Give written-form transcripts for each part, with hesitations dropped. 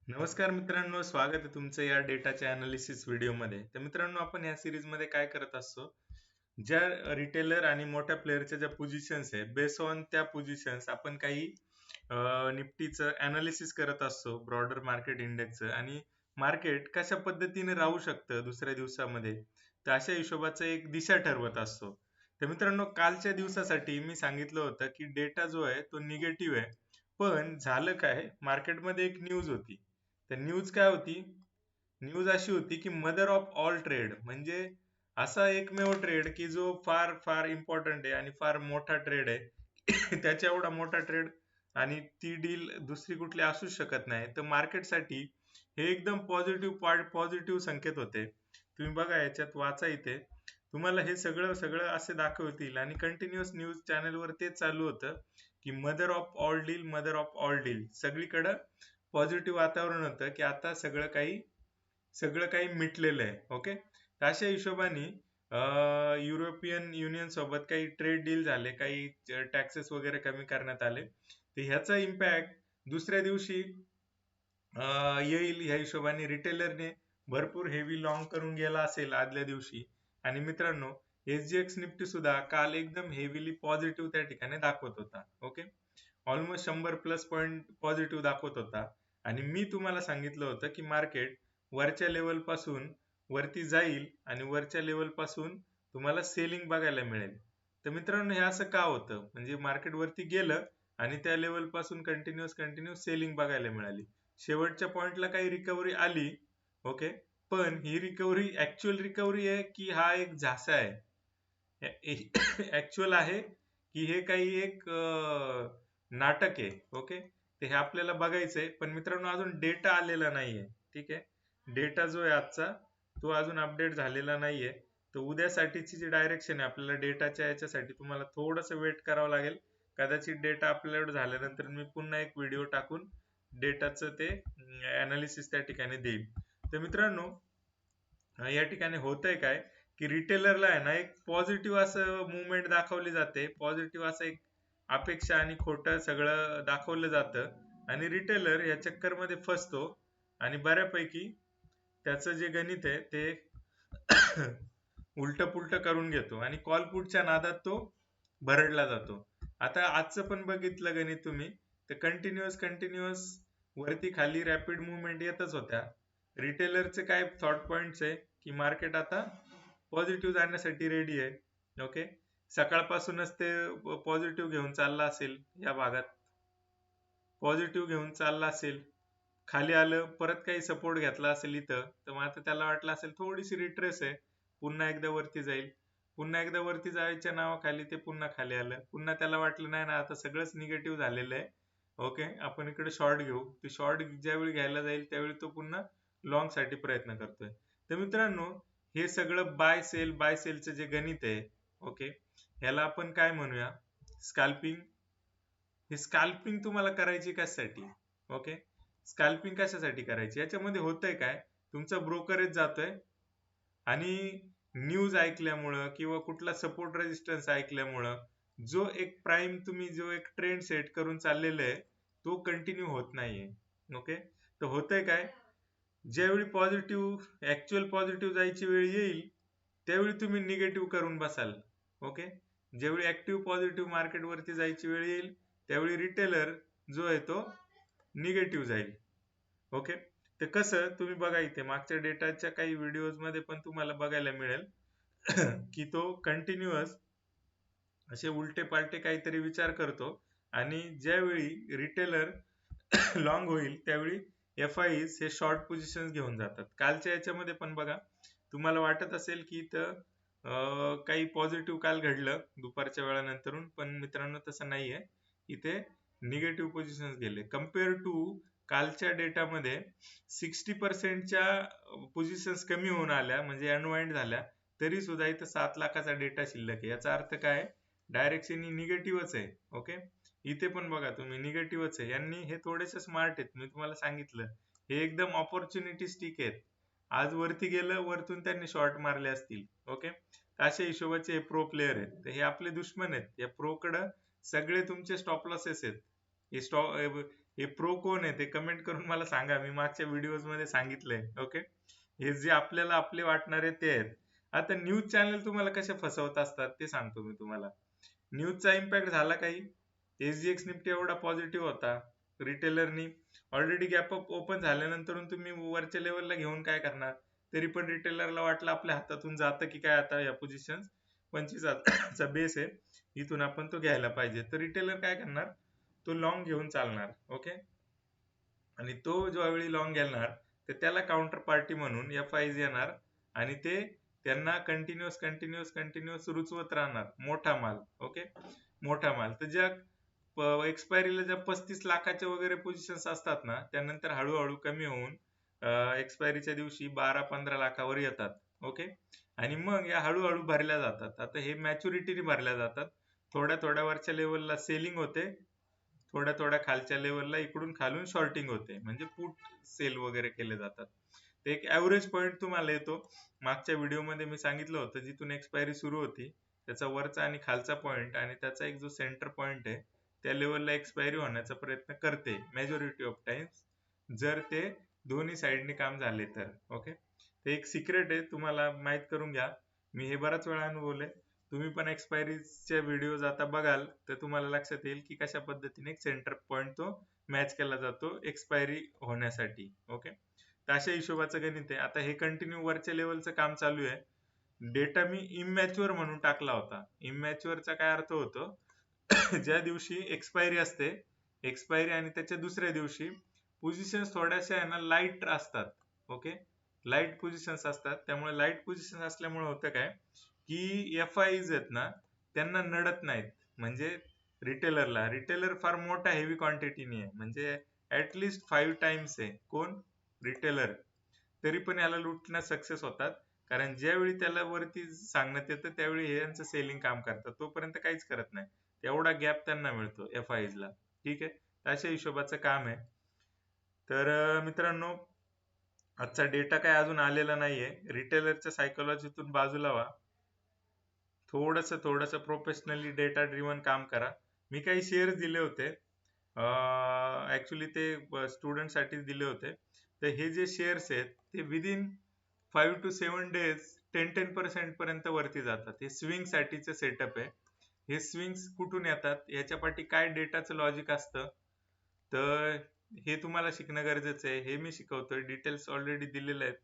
नमस्कार मित्रांनो, स्वागत आहे तुमचं या डेटाच्या अनालिसिस व्हिडिओमध्ये. तर मित्रांनो, आपण या सिरीजमध्ये काय करत असतो, ज्या रिटेलर आणि मोठ्या प्लेअरच्या ज्या पोझिशन्स आहे, बेस ऑन त्या पोझिशन्स आपण काही निफ्टीचं अनालिसिस करत असतो, ब्रॉडर मार्केट इंडेक्सचं, आणि मार्केट कशा पद्धतीने राहू शकतं दुसऱ्या दिवसामध्ये, तर अशा हिशोबाचं एक दिशा ठरवत असतो. तर मित्रांनो, कालच्या दिवसासाठी मी सांगितलं होतं की डेटा जो आहे तो निगेटिव्ह आहे. पण झालं काय, मार्केटमध्ये एक न्यूज होती. तर न्यूज काय होती? न्यूज अशी होती की मदर ऑफ ऑल ट्रेड, म्हणजे असा एकमेव ट्रेड की जो फार फार इम्पॉर्टंट आहे आणि फार मोठा ट्रेड आहे. त्याच्या एवढा मोठा ट्रेड आणि ती डील दुसरी कुठली असूच शकत नाही. तर मार्केटसाठी हे एकदम पॉझिटिव्ह संकेत होते. तुम्ही बघा, याच्यात वाचा इथे, तुम्हाला हे सगळं सगळं असे दाखवतील आणि कंटिन्युअस न्यूज चॅनलवर तेच चालू होतं की मदर ऑफ ऑल डील सगळीकडं पॉझिटिव्ह वातावरण होतं की आता सगळं काही मिटलेलं आहे. ओके, अशा हिशोबाने युरोपियन युनियन सोबत काही ट्रेड डील झाले, काही टॅक्सेस वगैरे कमी करण्यात आले. तर ह्याचा इम्पॅक्ट दुसऱ्या दिवशी येईल ह्या हिशोबाने रिटेलरने भरपूर हेवी लॉंग करून गेला असेल आदल्या दिवशी. आणि मित्रांनो, एसजीएक्स निफ्टी सुद्धा काल एकदम हेवीली पॉझिटिव्ह त्या ठिकाणी दाखवत होता. ओके, ऑलमोस्ट 100+ पॉईंट पॉझिटिव्ह दाखवत होता. आणि मी तुम्हाला सांगितलं होतं की मार्केट वरच्या लेवल पासून वरती जाईल आणि वरच्या लेवल पासून तुम्हाला सेलिंग बघायला मिळेल. तर मित्रांनो, हे असं का होतं, म्हणजे मार्केट वरती गेलं आणि त्या लेवल पासून कंटिन्युअस सेलिंग बघायला मिळाली. शेवटच्या पॉइंटला काही रिकव्हरी आली. ओके, पण ही रिकव्हरी ऍक्च्युअल रिकव्हरी आहे की हा एक झासा आहे, ऍक्च्युअल आहे की हे काही एक नाटक आहे. ओके, ते हे आपल्याला बघायचंय. पण मित्रांनो, अजून डेटा आलेला नाहीये. ठीक आहे, डेटा जो आहे आजचा, तो अजून अपडेट झालेला नाहीये. तर उद्यासाठीची जी डायरेक्शन आहे आपल्याला डेटाच्या याच्यासाठी, तुम्हाला थोडंसं वेट करावं लागेल. कदाचित डेटा अपलोड झाल्यानंतर मी पुन्हा एक व्हिडिओ टाकून डेटाचं ते अनालिसिस त्या ठिकाणी देईल. तर मित्रांनो, या ठिकाणी होतंय काय की रिटेलरला आहे ना एक पॉझिटिव्ह असं मुवमेंट दाखवली जाते, पॉझिटिव्ह असं एक अपेक्षा आणि खोटं सगळं दाखवलं जातं, आणि रिटेलर या चक्करमध्ये फसतो आणि बऱ्यापैकी त्याचं जे गणित आहे ते उलट पुलट करून घेतो आणि कॉल पुटच्या नादात तो भरडला जातो. आता आजचं पण बघितलं गणित तुम्ही, तर कंटिन्युअस वरती खाली रॅपिड मुवमेंट येतच होत्या. रिटेलरचे काय थॉट पॉइंट्स आहे की मार्केट आता पॉझिटिव्ह जाण्यासाठी रेडी आहे. ओके, सकाळपासूनच ते पॉझिटिव्ह घेऊन चालला असेल, या भागात पॉझिटिव्ह घेऊन चालला असेल, खाली आलं, परत काही सपोर्ट घेतला असेल इथं, तर मग आता त्याला वाटलं असेल थोडीशी रिट्रेस आहे, पुन्हा एकदा वरती जाईल. पुन्हा एकदा वरती जायच्या नावाखाली ते पुन्हा खाली आलं. पुन्हा त्याला वाटलं नाही ना, आता सगळंच निगेटिव्ह झालेलं आहे. ओके, आपण इकडे शॉर्ट घेऊ. ते शॉर्ट ज्यावेळी घ्यायला जाईल त्यावेळी तो पुन्हा लॉंग साठी प्रयत्न करतोय. तर मित्रांनो, हे सगळं बाय सेलचं जे गणित आहे, ओके, ह्याला आपण काय म्हणूया, स्कॅल्पिंग. ही स्कॅल्पिंग तुम्हाला करायची कशासाठी? ओके, स्कॅल्पिंग कशासाठी करायची? याच्यामध्ये होतंय काय, तुमचा ब्रोकरेज जातोय आणि न्यूज ऐकल्यामुळं किंवा कुठला सपोर्ट रेजिस्टन्स ऐकल्यामुळं जो एक प्राइम तुम्ही जो एक ट्रेंड सेट करून चाललेला आहे तो कंटिन्यू होत नाहीये. ओके, तर होतंय काय, ज्यावेळी पॉझिटिव्ह ऍक्च्युअल पॉझिटिव्ह जायची वेळ येईल त्यावेळी तुम्ही निगेटिव्ह करून बसाल. ओके, ज्यावेळी ऍक्टिव्ह पॉझिटिव्ह मार्केट वरती जायची वेळ येईल त्यावेळी रिटेलर जो आहे तो निगेटिव्ह जाईल. ओके, तर कसं तुम्ही बघा, इथे मागच्या डेटाच्या काही व्हिडिओज मध्ये पण तुम्हाला बघायला मिळेल की तो कंटिन्युअस असे उलटे पालटे काहीतरी विचार करतो आणि ज्यावेळी रिटेलर लॉंग होईल त्यावेळी एफ आयज हे शॉर्ट पोझिशन घेऊन जातात. कालच्या याच्यामध्ये पण बघा, तुम्हाला वाटत असेल की इथं काही पॉझिटिव्ह काल घडलं दुपारच्या वेळानंतरून, पण मित्रांनो तसं नाहीये. इथे निगेटिव्ह पोझिशन गेले कम्पेअर टू कालच्या डेटामध्ये. 60%च्या पोझिशन्स कमी होऊन आल्या, म्हणजे अनवाइंड झाल्या. तरी सुद्धा इथं 7 लाखाचा डेटा शिल्लक आहे. याचा अर्थ काय, डायरेक्शन ही निगेटिव्हच आहे. ओके, इथे पण बघा तुम्ही निगेटिव्हच आहे. यांनी हे थोडेसे स्मार्ट आहेत, मी तुम्हाला सांगितलं, हे एकदम ऑपॉर्च्युनिटी स्टिक आहेत. आज वरती गेलं, वरतून त्यांनी शॉर्ट मारले असतील. ओके, अशा हिशोबाचे हे प्रो प्लेयर आहेत. तर हे आपले दुश्मन आहेत. या प्रो कडे सगळे तुमचे स्टॉप लॉसेस आहेत. हे हे प्रो कोण आहे ते कमेंट करून मला सांगा. मी मागच्या व्हिडिओज मध्ये सांगितलंय. ओके, हे जे आपल्याला आपले वाटणारे ते आहेत. आता न्यूज चॅनल तुम्हाला कसे फसवत असतात ते सांगतो मी तुम्हाला. न्यूजचा इम्पॅक्ट झाला काही, SGX निफ्टी एवढा पॉझिटिव्ह होता, रिटेलरनी ऑलरेडी गॅप अप ओपन झाल्यानंतर तुम्ही वरच्या लेवलला घेऊन काय करणार? तरी पण रिटेलरला वाटलं आपल्या हातातून जातं की काय आता या पोझिशन 25,000चा बेस आहे, इथून आपण तो घ्यायला पाहिजे. तर रिटेलर काय करणार? तो लॉंग घेऊन चालणार. ओके, आणि तो ज्यावेळी लॉंग घेणार तर त्याला काउंटर पार्टी म्हणून FIs येणार आणि ते त्यांना कंटिन्युअस रुचवत राहणार मोठा माल. ओके, मोठा माल तर ज्या एक्सपायरीला ज्या 35 लाखाच्या वगैरे पोझिशन्स असतात ना, त्यानंतर हळूहळू कमी होऊन एक्सपायरीच्या दिवशी 12-15 लाखावर येतात. ओके, आणि मग या हळूहळू भरल्या जातात. आता हे मॅच्युरिटीने भरल्या जातात. थोड्या थोड्या वरच्या लेवलला सेलिंग होते, थोड्या थोड्या खालच्या लेवलला इकडून खालून शॉर्टिंग होते, म्हणजे पुट सेल वगैरे केले जातात. ते एक ऍव्हरेज पॉईंट तुम्हाला येतो. मागच्या व्हिडिओमध्ये मी सांगितलं होतं, जिथून एक्सपायरी सुरू होती त्याचा वरचा आणि खालचा पॉईंट आणि त्याचा एक जो सेंटर पॉईंट आहे त्या लेवलला एक्सपायरी होण्याचा प्रयत्न करते मेजॉरिटी ऑफ टाइम्स, जर ते दोन्ही साईडने काम झाले तर. ओके, ते एक सिक्रेट आहे, तुम्हाला माहित करून घ्या. मी हे बराच वेळा अनुभवलंय. तुम्ही पण एक्सपायरीचे व्हिडिओज आता बघाल तर तुम्हाला लक्षात येईल की कशा पद्धतीने सेंटर पॉईंट तो मॅच केला जातो एक्सपायरी होण्यासाठी. ओके, तर अशा हिशोबाचं गणित आहे. आता हे कंटिन्यू वरच्या लेवलचं काम चालू आहे. डेटा मी इमॅच्युअर म्हणून टाकला होता. इमॅच्युअरचा काय अर्थ होतो? ज्या दिवशी एक्सपायरी असते, एक्सपायरी आणि त्याच्या दुसऱ्या दिवशी पोझिशन्स थोड्याशा आहे ना लाईट असतात. ओके, लाईट पोझिशन्स असतात. त्यामुळे लाईट पोझिशन असल्यामुळे होतं काय की FIs आहेत ना त्यांना नडत नाहीत. म्हणजे रिटेलर फार मोठा हेवी क्वांटिटीने आहे, म्हणजे ऍटलिस्ट 5 टाइम्स आहे. कोण? रिटेलर. तरी पण याला लुटण्यात सक्सेस होतात, कारण ज्यावेळी त्याला वरती सांगण्यात येतं त्यावेळी हे यांचं सेलिंग काम करतात, तोपर्यंत काहीच करत नाही. तेवढा गॅप त्यांना मिळतो FIs ला. ठीक आहे, अशा हिशोबाचं काम आहे. तर मित्रांनो, आजचा डेटा काय अजून आलेला नाहीये. रिटेलरच्या सायकोलॉजीतून बाजूला व्हा, थोडस प्रोफेशनली डेटा ड्रिव्हन काम करा. मी काही शेअर्स दिले होते, ऍक्च्युली ते स्टुडंट साठी दिले होते. तर हे जे शेअर्स आहेत ते विदिन 5 to 7 days 10% पर्यंत वरती जातात. हे स्विंग साठीचं सेटअप आहे. हे स्विंग्स कुठून येतात, याच्या पाठी काय डेटाचं लॉजिक असतं, तर हे तुम्हाला शिकणं गरजेचं आहे. हे मी शिकवतोय, डिटेल्स ऑलरेडी दिलेले आहेत,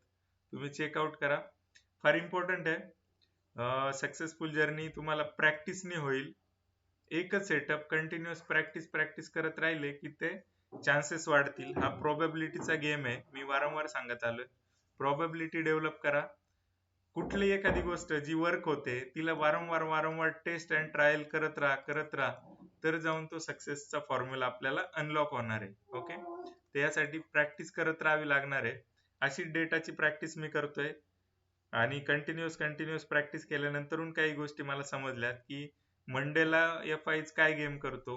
तुम्ही चेकआउट करा. फार इम्पॉर्टंट आहे. सक्सेसफुल जर्नी तुम्हाला प्रॅक्टिसने होईल. एकच सेटअप कंटिन्युअस प्रॅक्टिस करत राहिले की ते चान्सेस वाढतील. हा प्रोबॅबिलिटीचा गेम आहे, मी वारंवार सांगत आलोय. प्रोबॅबिलिटी डेव्हलप करा. कुठली एखादी गोष्ट जी वर्क होते तिला वारंवार टेस्ट अँड ट्रायल करत राहा, तर जाऊन तो सक्सेसचा फॉर्म्युला आपल्याला अनलॉक होणार आहे. ओके, त्यासाठी प्रॅक्टिस करत राहावी लागणार आहे. अशी डेटाची प्रॅक्टिस मी करतोय आणि कंटिन्युअस प्रॅक्टिस केल्यानंतर काही गोष्टी मला समजल्यात की मंडेला FIs काय गेम करतो,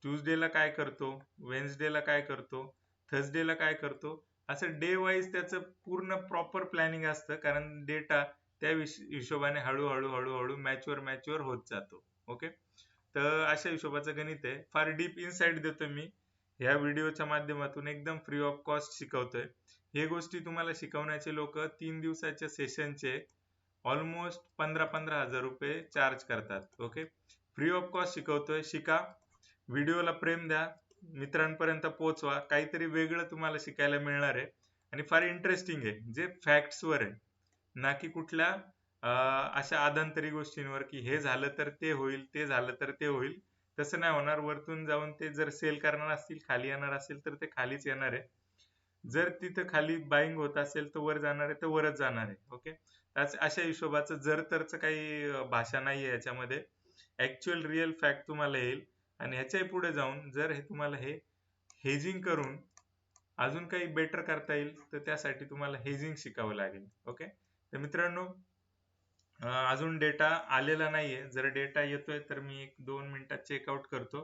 ट्यूजडेला काय करतो, वेन्सडेला काय करतो, थर्सडेला काय करतो, असं डे वाईज त्याचं पूर्ण प्रॉपर प्लॅनिंग असतं, कारण डेटा त्या हिशोबाने हळूहळू मॅच्युअर होत जातो. ओके, तर अशा हिशोबाचं गणित आहे. फार डीप इनसाइट देतो मी ह्या व्हिडिओच्या माध्यमातून, एकदम फ्री ऑफ कॉस्ट शिकवतोय. हे गोष्टी तुम्हाला शिकवण्याचे लोक 3 दिवसाच्या सेशनचे ऑलमोस्ट 15-15 हजार रुपये चार्ज करतात. ओके, फ्री ऑफ कॉस्ट शिकवतोय, शिका. व्हिडिओला प्रेम द्या, मित्रांपर्यंत पोहोचवा. काहीतरी वेगळं तुम्हाला शिकायला मिळणार आहे आणि फार इंटरेस्टिंग आहे, जे फॅक्ट्सवर आहे, ना की कुठल्या अशा आदांतरी गोष्टींवर की हे झालं तर ते होईल, ते झालं तर ते होईल. तसं नाही होणार. वरतून जाऊन ते जर सेल करणार असतील, खाली येणार असेल तर ते खालीच येणार आहे. जर तिथं खाली बाईंग होत असेल तर वर जाणार आहे, तर वरच जाणार आहे. ओके, अशा हिशोबाचं जर तरच काही भाषा नाहीये याच्यामध्ये. ऍक्च्युअल रिअल फॅक्ट तुम्हाला येईल. आणि ह्याच्याही पुढे जाऊन जर हे तुम्हाला हे हेजिंग करून अजून काही बेटर करता येईल तर त्यासाठी तुम्हाला हेजिंग शिकावं लागेल. ओके, तर मित्रांनो, अजून डेटा आलेला नाहीये. जर डेटा येतोय तर मी 1-2 मिनिटात चेकआउट करतो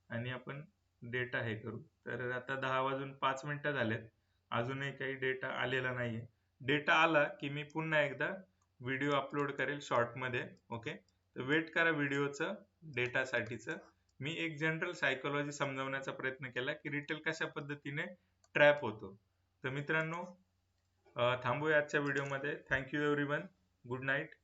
आणि आपण डेटा हे करू. तर आता 10:05 झालेत, अजूनही काही डेटा आलेला नाहीये. डेटा आला की मी पुन्हा एकदा व्हिडिओ अपलोड करेल शॉर्ट मध्ये. ओके, तर वेट करा व्हिडिओचं डेटा साठीचं. मी एक जनरल सायकोलॉजी समजावण्याचा प्रयत्न केला की रिटेल कशा पद्धतीने ट्रॅप होतो. तर मित्रांनो थांबूया आजच्या व्हिडिओमध्ये. Thank you everyone. Good night.